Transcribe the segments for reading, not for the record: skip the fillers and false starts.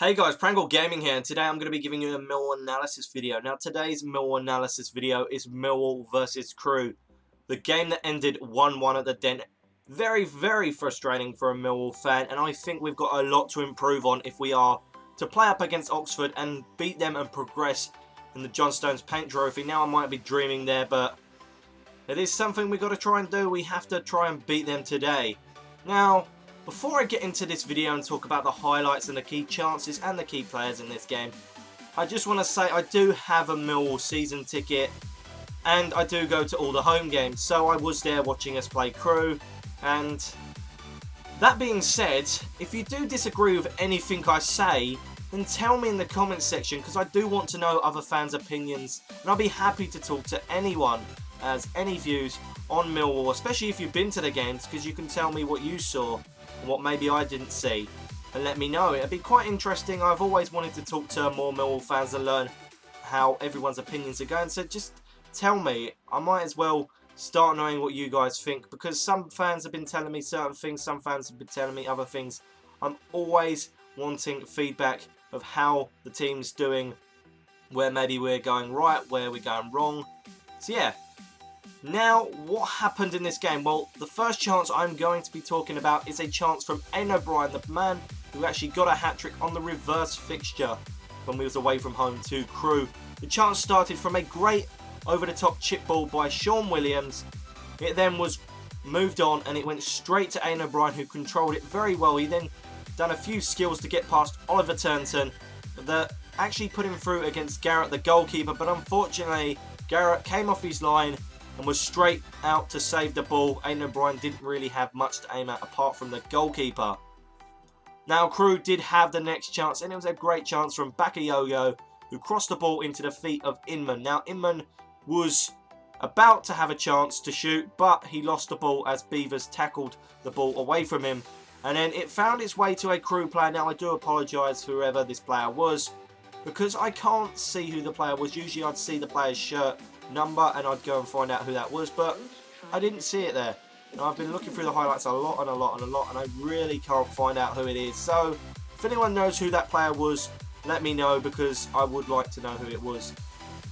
Hey guys, Prangell Gaming here, and today I'm going to be giving you a Millwall analysis video. Now today's Millwall analysis video is Millwall versus Crewe. The game that ended 1-1 at the Den. Very, very frustrating for a Millwall fan, and I think we've got a lot to improve on if we are to play up against Oxford and beat them and progress in the John Stones Paint Trophy. Now I might be dreaming there, but it is something we've got to try and do. We have to try and beat them today. Now, before I get into this video and talk about the highlights and the key chances and the key players in this game, I just want to say I do have a Millwall season ticket and I do go to all the home games, so I was there watching us play Crewe. And that being said, if you do disagree with anything I say, then tell me in the comments section, because I do want to know other fans' opinions, and I'll be happy to talk to anyone as any views on Millwall, especially if you've been to the games, because you can tell me what you saw and what maybe I didn't see, and let me know. It'd be quite interesting. I've always wanted to talk to more Millwall fans and learn how everyone's opinions are going, so just tell me. I might as well start knowing what you guys think, because some fans have been telling me certain things, some fans have been telling me other things. I'm always wanting feedback of how the team's doing, where maybe we're going right, where we're going wrong. So yeah. Now, what happened in this game? Well, the first chance I'm going to be talking about is a chance from Aidan O'Brien, the man who actually got a hat-trick on the reverse fixture when we was away from home to Crewe. The chance started from a great over-the-top chip ball by Sean Williams. It then was moved on and it went straight to Aidan O'Brien, who controlled it very well. He then done a few skills to get past Oliver Turnton that actually put him through against Garrett, the goalkeeper, but unfortunately Garrett came off his line and was straight out to save the ball. Aidan O'Brien didn't really have much to aim at apart from the goalkeeper. Now Crewe did have the next chance, and it was a great chance from Bakayoko, who crossed the ball into the feet of Inman. Now Inman was about to have a chance to shoot, but he lost the ball as Beavers tackled the ball away from him. And then it found its way to a Crewe player. Now I do apologise for whoever this player was, because I can't see who the player was. Usually I'd see the player's shirt number and I'd go and find out who that was, but I didn't see it there. And I've been looking through the highlights a lot and I really can't find out who it is. So if anyone knows who that player was, let me know, because I would like to know who it was.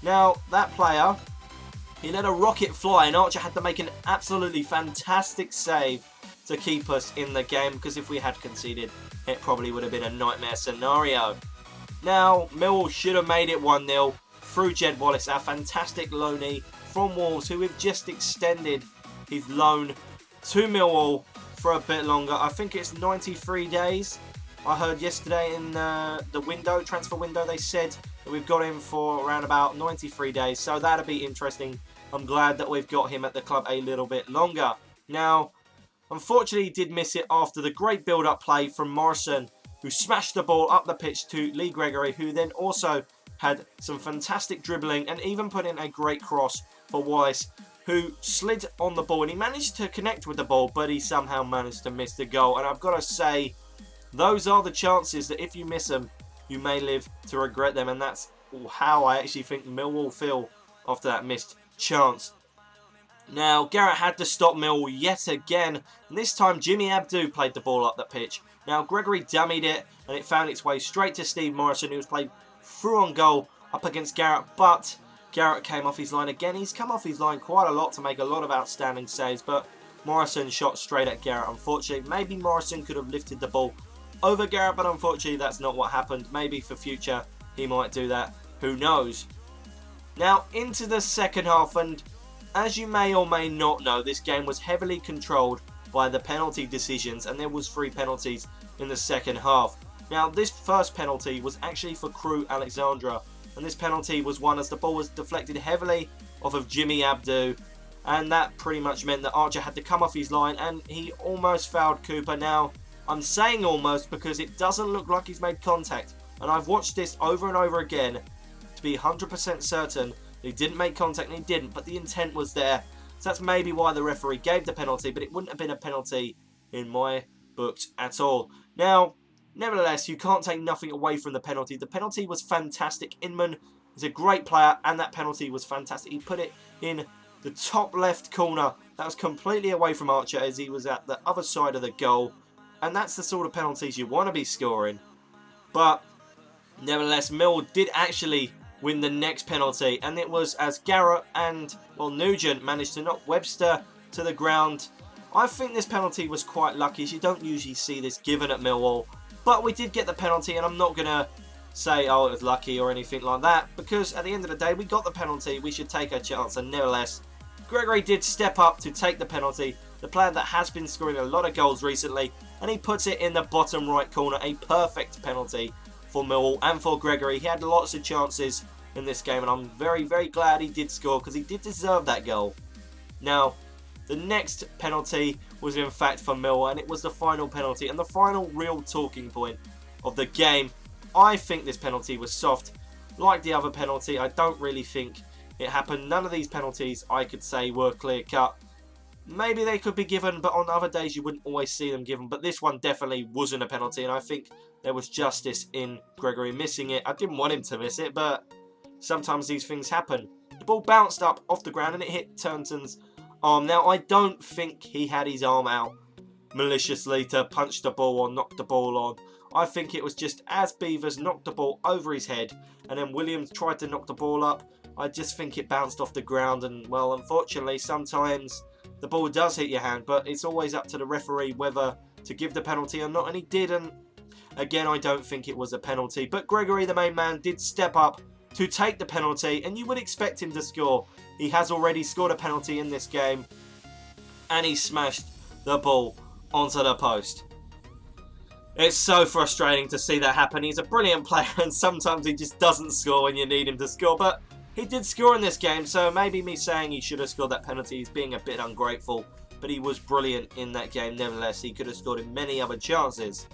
Now that player, he let a rocket fly and Archer had to make an absolutely fantastic save to keep us in the game, because if we had conceded, it probably would have been a nightmare scenario. Now Millwall should have made it 1-0 through Jed Wallace, our fantastic loanee from Wolves, who have just extended his loan to Millwall for a bit longer. I think it's 93 days. I heard yesterday in the transfer window, they said that we've got him for around about 93 days. So that'll be interesting. I'm glad that we've got him at the club a little bit longer. Now, unfortunately, he did miss it after the great build-up play from Morrison, who smashed the ball up the pitch to Lee Gregory, who then also had some fantastic dribbling and even put in a great cross for Wallace, who slid on the ball, and he managed to connect with the ball, but he somehow managed to miss the goal. And I've got to say, those are the chances that if you miss them, you may live to regret them, and that's how I actually think Millwall feel after that missed chance. Now, Garrett had to stop Millwall yet again, and this time Jimmy Abdu played the ball up the pitch. Now, Gregory dummied it, and it found its way straight to Steve Morrison, who was played through on goal up against Garrett, but Garrett came off his line again. He's come off his line quite a lot to make a lot of outstanding saves, but Morrison shot straight at Garrett, unfortunately. Maybe Morrison could have lifted the ball over Garrett, but unfortunately that's not what happened. Maybe for future he might do that. Who knows? Now, into the second half, and as you may or may not know, this game was heavily controlled by the penalty decisions, and there was 3 penalties in the second half. Now, this first penalty was actually for Crewe Alexandra, and this penalty was won as the ball was deflected heavily off of Jimmy Abdu, and that pretty much meant that Archer had to come off his line, and he almost fouled Cooper. Now, I'm saying almost because it doesn't look like he's made contact, and I've watched this over and over again to be 100% certain that he didn't make contact, and he didn't, but the intent was there. So that's maybe why the referee gave the penalty, but it wouldn't have been a penalty in my books at all. Now, nevertheless, you can't take nothing away from the penalty. The penalty was fantastic. Inman is a great player, and that penalty was fantastic. He put it in the top left corner. That was completely away from Archer as he was at the other side of the goal. And that's the sort of penalties you want to be scoring. But Nevertheless, Millwall did actually win the next penalty, and it was as Garrett and, well, Nugent managed to knock Webster to the ground. I think this penalty was quite lucky, as you don't usually see this given at Millwall. But we did get the penalty, and I'm not going to say, oh, it was lucky or anything like that, because at the end of the day, we got the penalty. We should take our chance, and nevertheless, Gregory did step up to take the penalty, the player that has been scoring a lot of goals recently, and he puts it in the bottom right corner, a perfect penalty for Millwall and for Gregory. He had lots of chances in this game, and I'm very, very glad he did score, because he did deserve that goal. Now, the next penalty was in fact for Millwall, and it was the final penalty and the final real talking point of the game. I think this penalty was soft. Like the other penalty, I don't really think it happened. None of these penalties I could say were clear cut. Maybe they could be given, but on other days you wouldn't always see them given. But this one definitely wasn't a penalty, and I think there was justice in Gregory missing it. I didn't want him to miss it, but sometimes these things happen. The ball bounced up off the ground and it hit Turnton's arm. Now, I don't think he had his arm out maliciously to punch the ball or knock the ball on. I think it was just as Beavers knocked the ball over his head and then Williams tried to knock the ball up. I just think it bounced off the ground, and, well, unfortunately, sometimes the ball does hit your hand, but it's always up to the referee whether to give the penalty or not, and he didn't. Again, I don't think it was a penalty, but Gregory, the main man, did step up to take the penalty, and you would expect him to score. He has already scored a penalty in this game, and he smashed the ball onto the post. It's so frustrating to see that happen. He's a brilliant player, and sometimes he just doesn't score when you need him to score, but he did score in this game, so maybe me saying he should have scored that penalty is being a bit ungrateful, but he was brilliant in that game. Nevertheless, he could have scored in many other chances.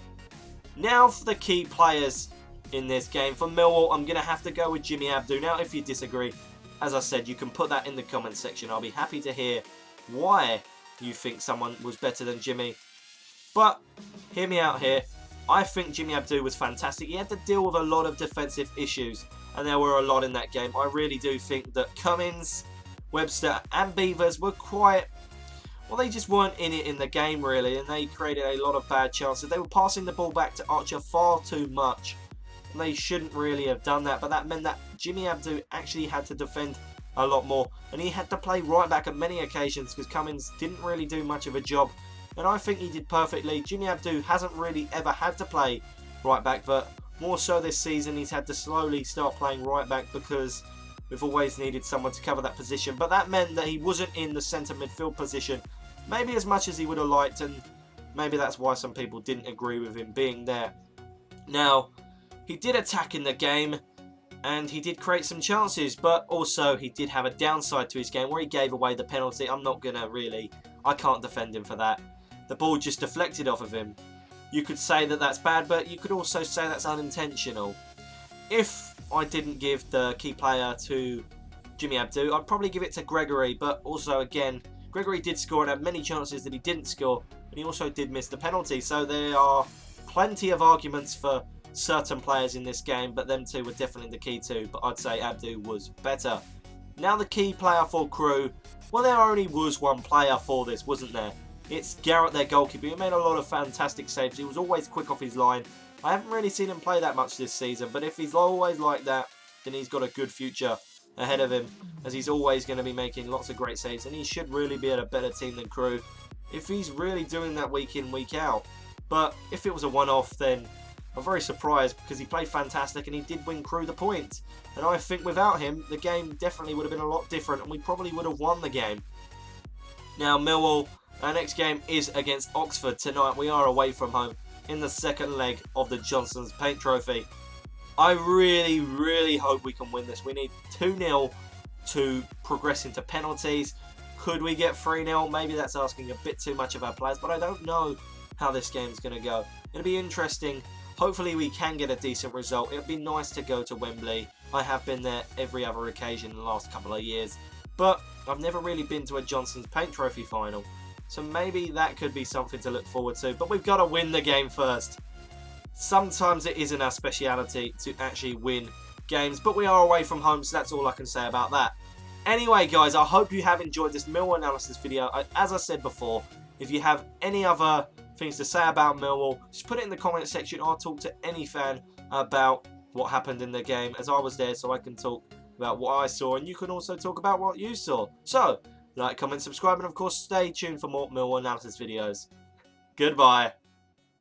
Now for the key players in this game. For Millwall, I'm going to have to go with Jimmy Abdu. Now, if you disagree, as I said, you can put that in the comment section. I'll be happy to hear why you think someone was better than Jimmy. But hear me out here. I think Jimmy Abdu was fantastic. He had to deal with a lot of defensive issues, and there were a lot in that game. I really do think that Cummins, Webster and Beavers were quite, well, they just weren't in it in the game really, and they created a lot of bad chances. They were passing the ball back to Archer far too much, and they shouldn't really have done that, but that meant that Jimmy Abdu actually had to defend a lot more, and he had to play right back on many occasions because Cummins didn't really do much of a job, and I think he did perfectly. Jimmy Abdu hasn't really ever had to play right back, but more so this season he's had to slowly start playing right back because we've always needed someone to cover that position. But that meant that he wasn't in the centre midfield position maybe as much as he would have liked, and maybe that's why some people didn't agree with him being there. Now, he did attack in the game and he did create some chances, but also he did have a downside to his game where he gave away the penalty. I can't defend him for that. The ball just deflected off of him. You could say that that's bad, but you could also say that's unintentional. If I didn't give the key player to Jimmy Abdu, I'd probably give it to Gregory, but also again, Gregory did score and had many chances that he didn't score, and he also did miss the penalty, so there are plenty of arguments for certain players in this game, but them two were definitely the key two, but I'd say Abdu was better. Now the key player for Crewe, well, there only was one player for this, wasn't there? It's Garrett, their goalkeeper. He made a lot of fantastic saves. He was always quick off his line. I haven't really seen him play that much this season, but if he's always like that, then he's got a good future ahead of him, as he's always going to be making lots of great saves, and he should really be at a better team than Crewe if he's really doing that week in, week out. But if it was a one-off, then I'm very surprised because he played fantastic and he did win Crewe the point. And I think without him, the game definitely would have been a lot different and we probably would have won the game. Now, Millwall, our next game is against Oxford tonight. We are away from home in the second leg of the Johnson's Paint Trophy. I really, really hope we can win this. We need 2-0 to progress into penalties. Could we get 3-0? Maybe that's asking a bit too much of our players, but I don't know how this game's going to go. It'll be interesting. Hopefully we can get a decent result. It'd be nice to go to Wembley. I have been there every other occasion in the last couple of years, but I've never really been to a Johnson's Paint Trophy final. So maybe that could be something to look forward to. But we've got to win the game first. Sometimes it isn't our speciality to actually win games. But we are away from home, so that's all I can say about that. Anyway, guys, I hope you have enjoyed this Millwall analysis video. As I said before, if you have any other things to say about Millwall, just put it in the comment section. I'll talk to any fan about what happened in the game, as I was there, so I can talk about what I saw, and you can also talk about what you saw. So, like, comment, subscribe, and of course, stay tuned for more Millwall analysis videos. Goodbye.